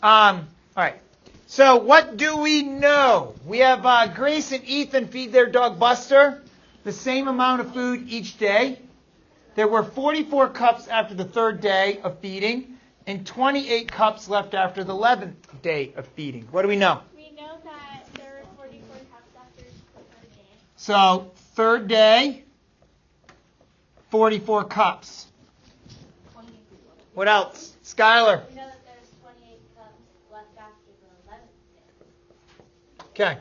All right. So what do we know? We have Grace and Ethan feed their dog Buster the same amount of food each day. There were 44 cups after the third day of feeding and 28 cups left after the 11th day of feeding. What do we know? We know that there were 44 cups after the third day. So third day, 44 cups. What else? Skylar. We know that there's 28 cups left after the 11th day. Okay.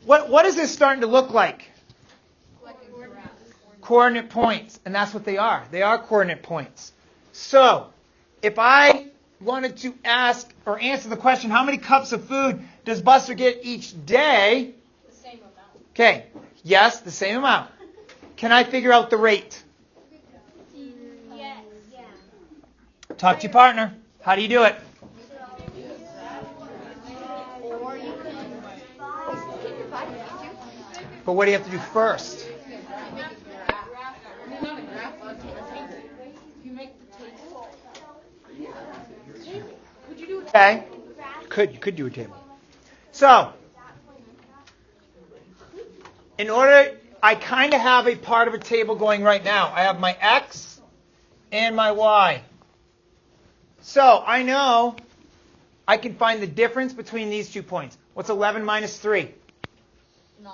What is this starting to look like? Coordinate points. And that's what they are. They are coordinate points. So, if I wanted to ask or answer the question, how many cups of food does Buster get each day? The same amount. Okay. Yes, the same amount. Can I figure out the rate? Yes. Yeah. Talk to your partner. How do you do it? Or you can But what do you have to do first? Okay. You could do a table. So, in order, I kind of have a part of a table going right now. I have my X and my Y. So, I know I can find the difference between these 2 points. What's 11 minus 3? 9.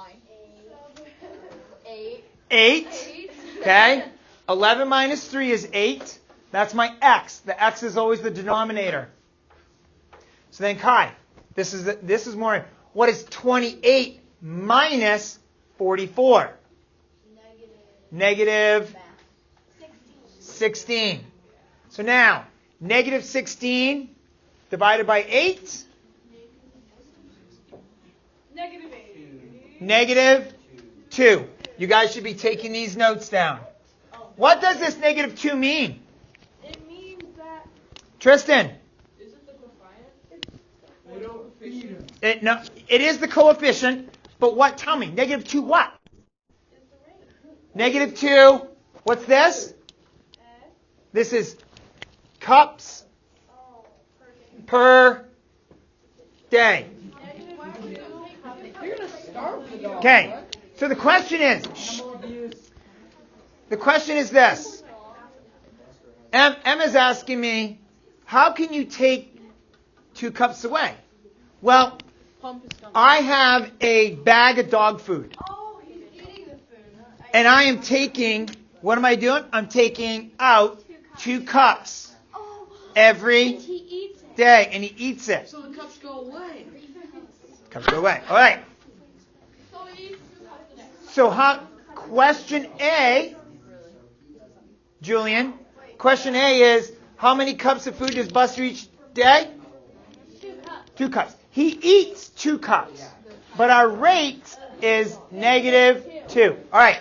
8. 8. Okay. 11 minus 3 is 8. That's my X. The X is always the denominator. So then, Kai, this is more. What is 28 minus 44? Negative 16. So now, negative 16 divided by 8? Negative 2. You guys should be taking these notes down. What does this negative 2 mean? It means that... Tristan? Is it the coefficient? No, it is the coefficient, but what? Tell me. Negative 2 what? Negative 2. What's this? This is cups per day. Okay. So the question is this. Emma's asking me, how can you take 2 cups away? Well, I have a bag of dog food. Oh, he's eating the food. And I am taking, what am I doing? I'm taking out 2 cups every He eats it. day, and he eats it. So the cups go away. Cups go away. All right. So he eats 2 cups a day. So question A, Julian, question A is, how many cups of food does Buster eat each day? 2 cups. 2 cups. He eats 2 cups, but our rate is negative 2. All right.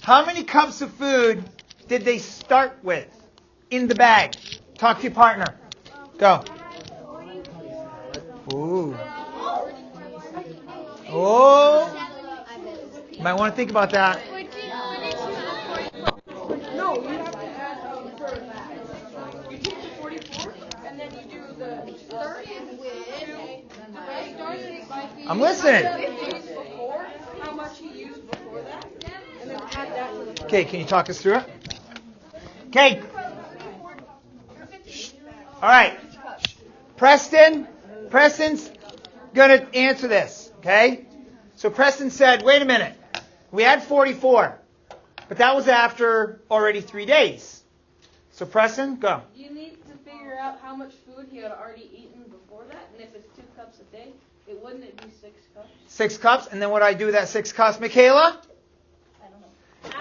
How many cups of food did they start with in the bag? Talk to your partner. Go. Ooh. Oh. You might want to think about that. No, you have to add first. You take the 44, and then you do the 30 with I'm listening. before, how much he used before that, and then add that to the... Okay, can you talk us through it? Okay. All right. Preston's going to answer this, okay? So Preston said, wait a minute. We had 44, but that was after already 3 days. So Preston, go. You need to figure out how much food he had already eaten before that, and if it's 2 cups a day, wouldn't it be 6 cups? 6 cups, and then what do I do with that 6 cups, Michaela? I don't know.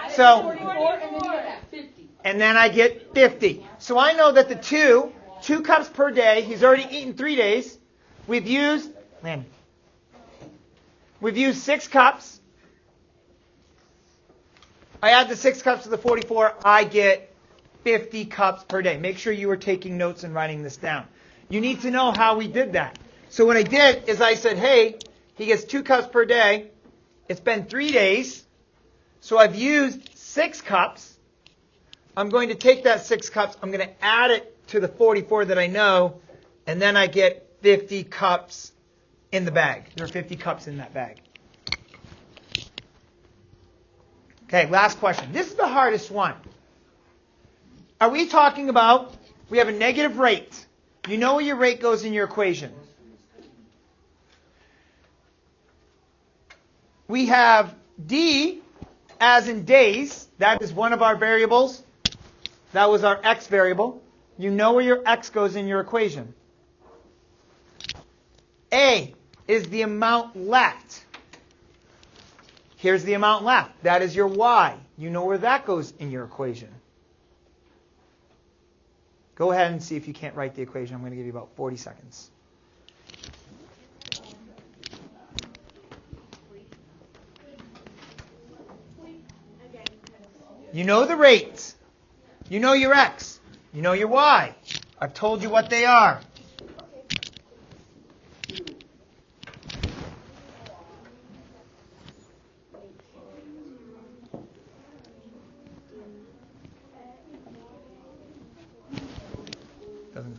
So, 44, and then you're at 50. and then I get 50. So I know that the 2 cups per day, he's already eaten 3 days. We've used 6 cups. I add the 6 cups to the 44, I get 50 cups per day. Make sure you are taking notes and writing this down. You need to know how we did that. So what I did is I said, hey, he gets 2 cups per day. It's been 3 days. So I've used 6 cups. I'm going to take that 6 cups. I'm going to add it to the 44 that I know, and then I get 50 cups in the bag. There are 50 cups in that bag. Okay, last question. This is the hardest one. Are we talking about, we have a negative rate. You know where your rate goes in your equation. We have D as in days. That is one of our variables. That was our X variable. You know where your X goes in your equation. A is the amount left. Here's the amount left. That is your Y. You know where that goes in your equation. Go ahead and see if you can't write the equation. I'm going to give you about 40 seconds. You know the rates. You know your X. You know your Y. I've told you what they are.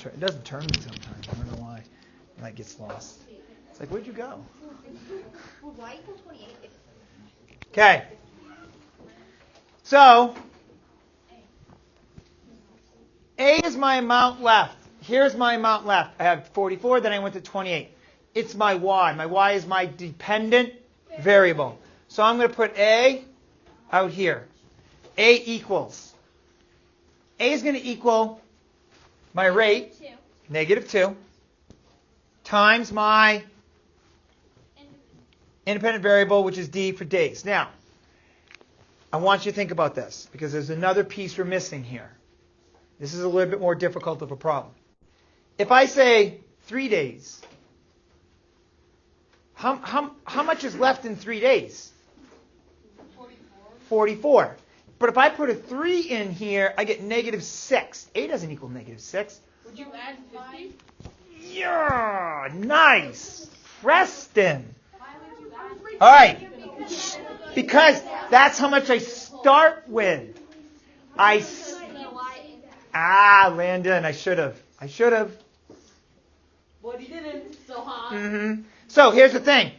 It doesn't turn me sometimes. I don't know why. And that gets lost. It's like, where'd you go? Well, why equal 28? Okay. So, A is my amount left. Here's my amount left. I have 44, then I went to 28. It's my Y. My Y is my dependent variable. So I'm going to put A out here. A equals. A is going to equal my rate, -2, times my independent variable, which is D for days. Now, I want you to think about this, because there's another piece we're missing here. This is a little bit more difficult of a problem. If I say 3 days, how much is left in 3 days? 44. But if I put a 3 in here, I get -6. A doesn't equal -6. Would you add 50? Yeah, nice. Preston. All right. Because that's how much I start with. Landon, I should have. But he didn't, so huh? So here's the thing.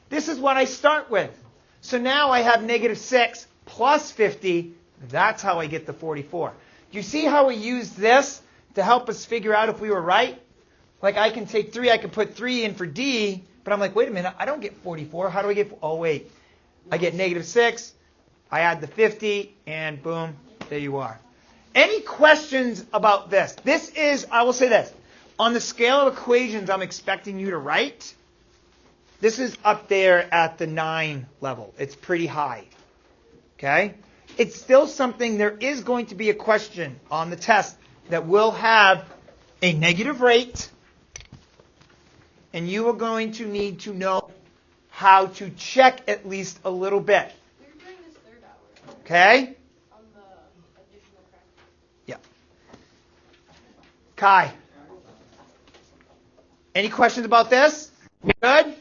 This is what I start with. So now I have -6 plus 50. That's how I get the 44. Do you see how we use this to help us figure out if we were right? Like I can take 3, I can put 3 in for D, but I'm like, wait a minute, I don't get 44. How do I get, oh wait, I get -6, I add the 50, and boom, there you are. Any questions about this? This is, I will say this, on the scale of equations I'm expecting you to write, this is up there at the 9 level. It's pretty high. Okay? It's still something, there is going to be a question on the test that will have a negative rate, and you are going to need to know how to check at least a little bit. We're doing this 3rd hour. Okay? On the additional practice. Yeah. Kai, any questions about this? We good?